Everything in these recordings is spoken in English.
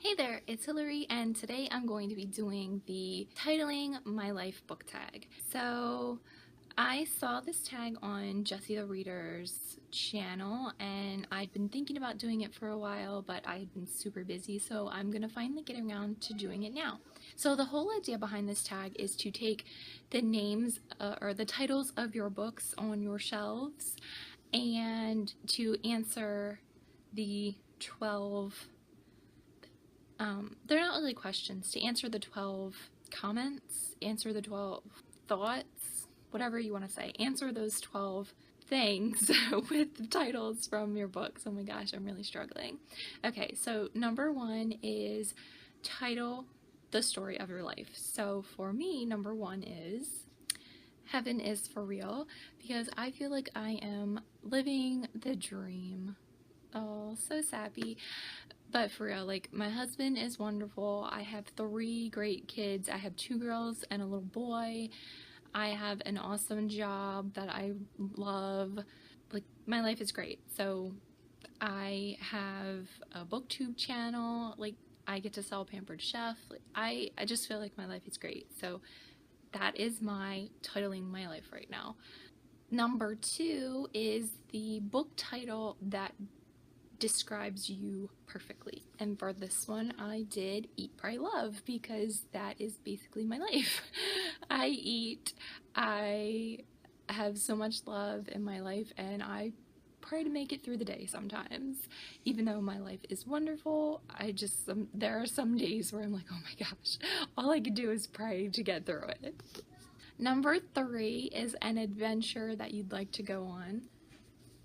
Hey there, it's Hillary, and today I'm going to be doing the Titling My Life book tag. So I saw this tag on Jessie the Reader's channel, and I'd been thinking about doing it for a while, but I had been super busy, so I'm gonna finally get around to doing it now. So the whole idea behind this tag is to take the names or the titles of your books on your shelves and to answer the 12 they're not really questions, to answer the 12 comments, answer the 12 thoughts, whatever you want to say, answer those 12 things with the titles from your books. Oh my gosh, I'm really struggling. Okay, so number one is title the story of your life. So for me, number one is Heaven is for Real, because I feel like I am living the dream. Oh, so sappy. But for real, like, my husband is wonderful. I have 3 great kids. I have 2 girls and a little boy. I have an awesome job that I love. Like, my life is great. So I have a booktube channel. Like, I get to sell Pampered Chef. Like, I just feel like my life is great. So that is my titling my life right now. Number 2 is the book title that describes you perfectly. And for this one, I did Eat, Pray, Love, because that is basically my life. I eat, I have so much love in my life, and I pray to make it through the day sometimes. Even though my life is wonderful, there are some days where I'm like, oh my gosh, all I can do is pray to get through it. Number 3 is an adventure that you'd like to go on.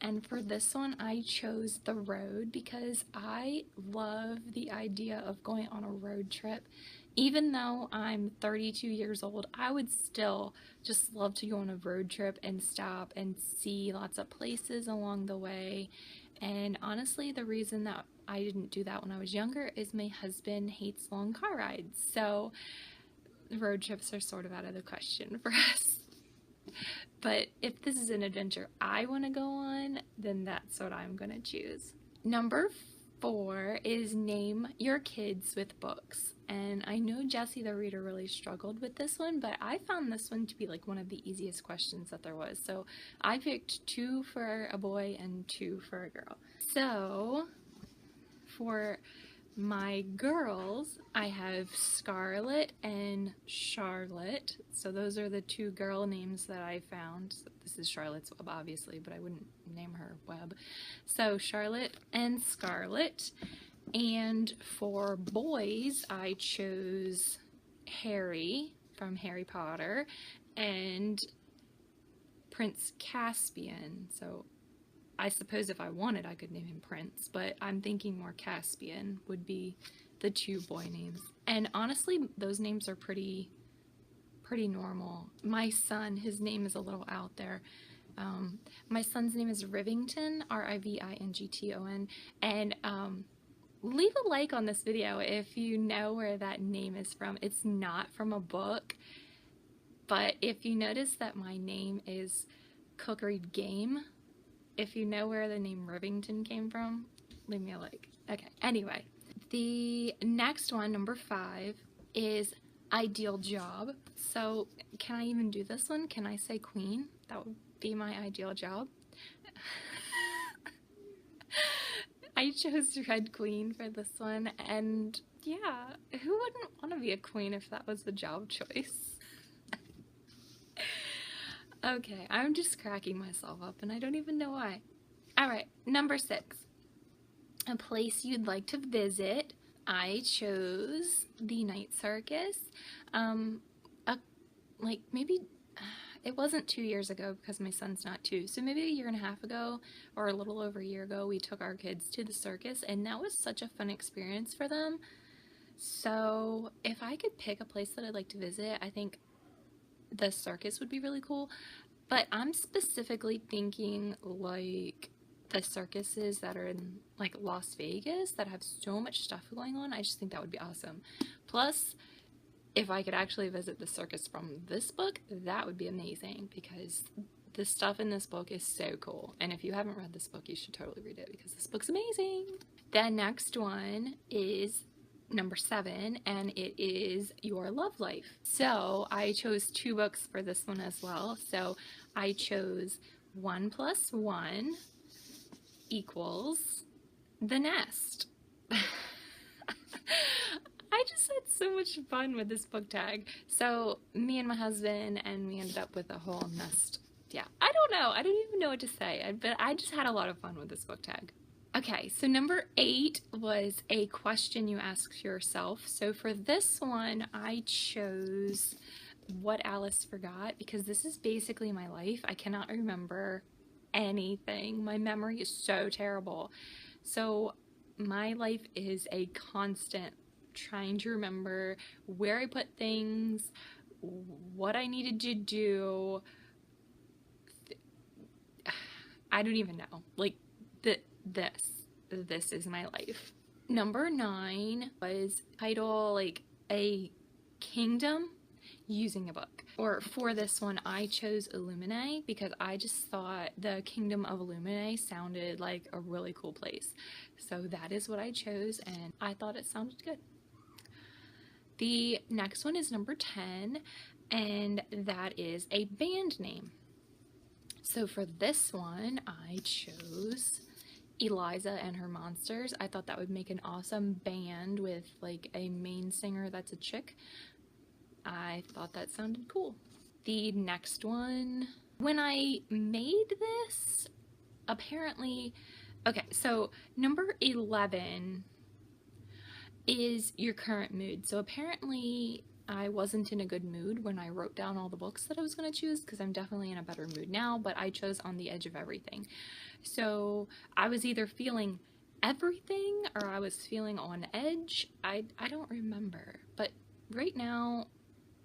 And for this one, I chose The Road because I love the idea of going on a road trip. Even though I'm 32 years old, I would still just love to go on a road trip and stop and see lots of places along the way. And honestly, the reason that I didn't do that when I was younger is my husband hates long car rides. So road trips are sort of out of the question for us. But if this is an adventure I want to go on, then that's what I'm going to choose. Number 4 is name your kids with books. And I know Jessie the Reader really struggled with this one, but I found this one to be like one of the easiest questions that there was. So I picked 2 for a boy and 2 for a girl. So for my girls, I have Scarlett and Charlotte. So those are the 2 girl names that I found. This is Charlotte's Web, obviously, but I wouldn't name her Web. So Charlotte and Scarlett. And for boys, I chose Harry from Harry Potter and Prince Caspian. So I suppose if I wanted, I could name him Prince, but I'm thinking more Caspian would be the 2 boy names. And honestly, those names are pretty normal. My son, his name is a little out there. My son's name is Rivington, Rivington, and leave a like on this video if you know where that name is from. It's not from a book, but if you notice that my name is Cookery Game, if you know where the name Rivington came from, leave me a like. Okay, anyway, the next one, number 5, is ideal job. So can I even do this one? Can I say queen? That would be my ideal job. I chose Red Queen for this one, and yeah, who wouldn't want to be a queen if that was the job choice? Okay, I'm just cracking myself up, and I don't even know why. Alright, number 6. A place you'd like to visit. I chose the Night Circus. Like, maybe, it wasn't 2 years ago because my son's not 2, so maybe a year and a half ago, or a little over a year ago, we took our kids to the circus, and that was such a fun experience for them. So, if I could pick a place that I'd like to visit, I think the circus would be really cool, but I'm specifically thinking like the circuses that are in like Las Vegas that have so much stuff going on. I just think that would be awesome. Plus, if I could actually visit the circus from this book, that would be amazing because the stuff in this book is so cool. And if you haven't read this book, you should totally read it because this book's amazing. The next one is number 7, and it is Your Love Life. So I chose 2 books for this one as well. So I chose 1 + 1 equals The Nest. I just had so much fun with this book tag. So me and my husband, and we ended up with a whole nest. Yeah, I don't know. I don't even know what to say, but I just had a lot of fun with this book tag. Okay, so number 8 was a question you asked yourself. So for this one, I chose What Alice Forgot, because this is basically my life. I cannot remember anything. My memory is so terrible. So my life is a constant trying to remember where I put things, what I needed to do. I don't even know. Like, this is my life. Number 9 was title like a kingdom using a book. Or for this one, I chose Illuminae because I just thought the Kingdom of Illuminae sounded like a really cool place. So that is what I chose, and I thought it sounded good. The next one is number 10, and that is a band name. So for this one, I chose Eliza and Her Monsters. I thought that would make an awesome band with like a main singer that's a chick. I thought that sounded cool. The next one, when I made this, apparently, okay, so number 11 is your current mood. So apparently I wasn't in a good mood when I wrote down all the books that I was going to choose, because I'm definitely in a better mood now, but I chose On the Edge of Everything. So I was either feeling everything or I was feeling on edge. I don't remember, but right now,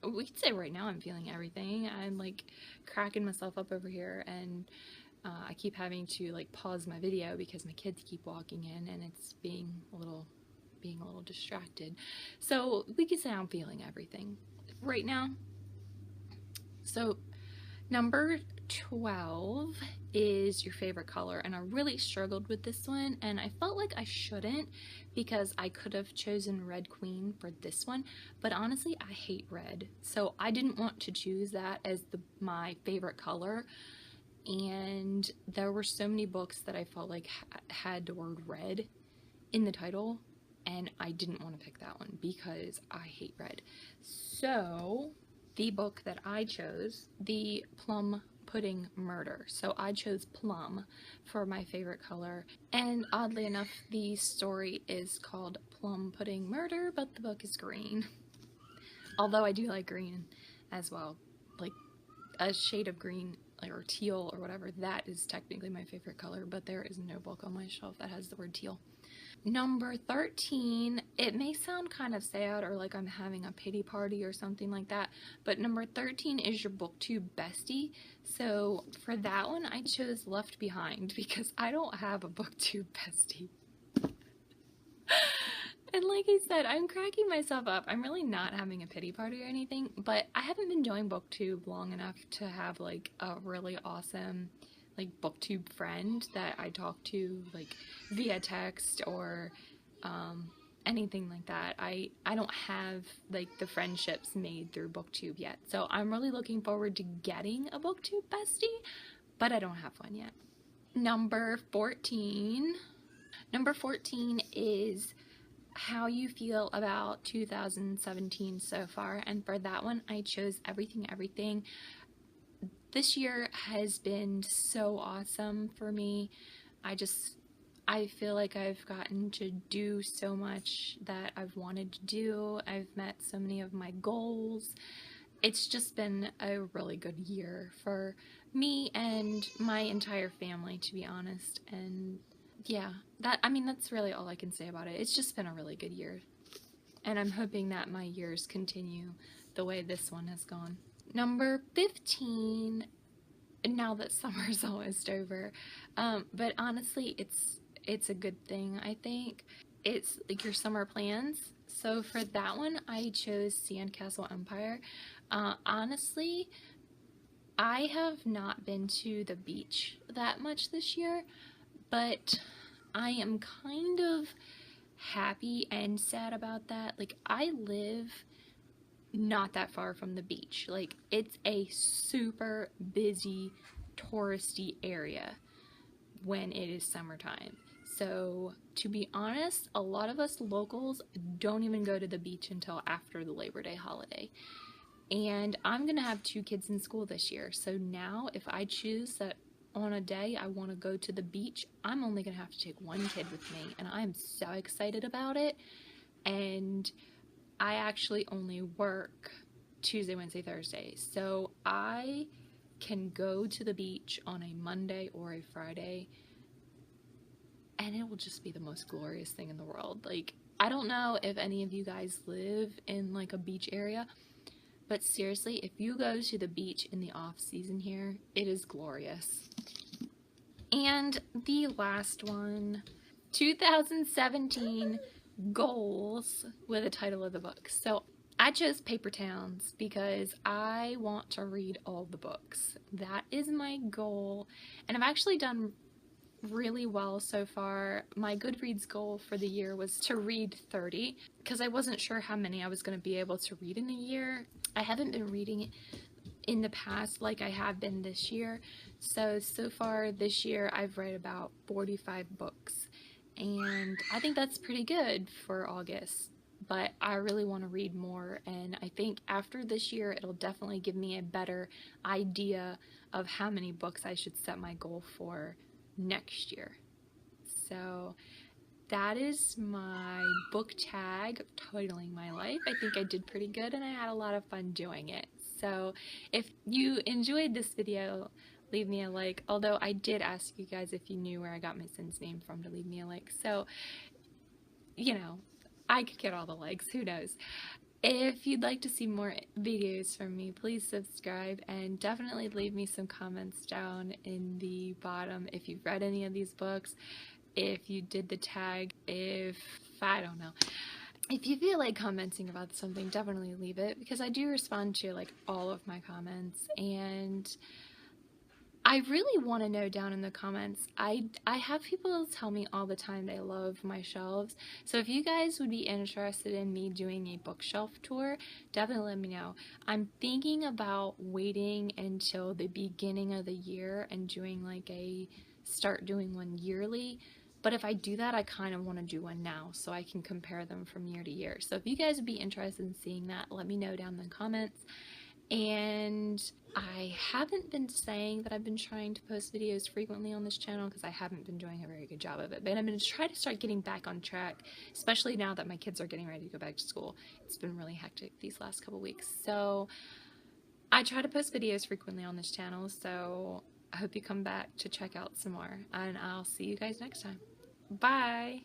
we could say right now I'm feeling everything. I'm like cracking myself up over here, and I keep having to like pause my video because my kids keep walking in and it's being a little distracted. So we could say I'm feeling everything right now. So number 12 is your favorite color, and I really struggled with this one, and I felt like I shouldn't because I could have chosen Red Queen for this one, but honestly I hate red, so I didn't want to choose that as my favorite color. And there were so many books that I felt like had the word red in the title, and I didn't want to pick that one because I hate red. So the book that I chose, The Plum Pudding Murder. So I chose plum for my favorite color, and oddly enough, the story is called Plum Pudding Murder, but the book is green. Although I do like green as well, like a shade of green or teal or whatever, that is technically my favorite color, but there is no book on my shelf that has the word teal. Number 13, it may sound kind of sad or like I'm having a pity party or something like that, but number 13 is your booktube bestie. So for that one, I chose Left Behind because I don't have a booktube bestie. And like I said, I'm cracking myself up. I'm really not having a pity party or anything, but I haven't been doing booktube long enough to have like a really awesome like booktube friend that I talk to like via text or anything like that. I don't have like the friendships made through booktube yet, so I'm really looking forward to getting a booktube bestie, but I don't have one yet. Number 14 is how you feel about 2017 so far, and for that one I chose Everything. This year has been so awesome for me. I feel like I've gotten to do so much that I've wanted to do. I've met so many of my goals. It's just been a really good year for me and my entire family, to be honest. And yeah, that's really all I can say about it. It's just been a really good year, and I'm hoping that my years continue the way this one has gone. Number 15, now that summer's almost over, but honestly, it's a good thing, I think. It's like your summer plans. So for that one, I chose Sandcastle Empire. Honestly, I have not been to the beach that much this year, but I am kind of happy and sad about that. Like, I live not that far from the beach. Like, it's a super busy, touristy area when it is summertime. So, to be honest, a lot of us locals don't even go to the beach until after the Labor Day holiday. And I'm gonna have 2 kids in school this year. So now, if I choose that on a day I want to go to the beach, I'm only gonna have to take 1 kid with me, and I'm so excited about it. And I actually only work Tuesday, Wednesday, Thursday, so I can go to the beach on a Monday or a Friday, and it will just be the most glorious thing in the world. Like, I don't know if any of you guys live in like a beach area, but seriously, if you go to the beach in the off season here, it is glorious. And the last one, 2017 goals with the title of the book. So I chose Paper Towns because I want to read all the books. That is my goal, and I've actually done really well so far. My Goodreads goal for the year was to read 30 because I wasn't sure how many I was going to be able to read in a year. I haven't been reading in the past like I have been this year. So far this year I've read about 45 books, and I think that's pretty good for August. But I really want to read more, and I think after this year it'll definitely give me a better idea of how many books I should set my goal for next year. So that is my book tag titling my life. I think I did pretty good, and I had a lot of fun doing it. So if you enjoyed this video, leave me a like, although I did ask you guys if you knew where I got my son's name from to leave me a like, so you know, I could get all the likes, who knows. If you'd like to see more videos from me, please subscribe, and definitely leave me some comments down in the bottom if you've read any of these books, if you did the tag, I don't know. If you feel like commenting about something, definitely leave it, because I do respond to like all of my comments, and I really want to know down in the comments. I have people tell me all the time they love my shelves, so if you guys would be interested in me doing a bookshelf tour, definitely let me know. I'm thinking about waiting until the beginning of the year and start doing one yearly, but if I do that, I kind of want to do one now so I can compare them from year to year. So if you guys would be interested in seeing that, let me know down in the comments. And I haven't been saying that I've been trying to post videos frequently on this channel because I haven't been doing a very good job of it, but I'm going to try to start getting back on track, especially now that my kids are getting ready to go back to school. It's been really hectic these last couple weeks, so I try to post videos frequently on this channel, so I hope you come back to check out some more, and I'll see you guys next time. Bye!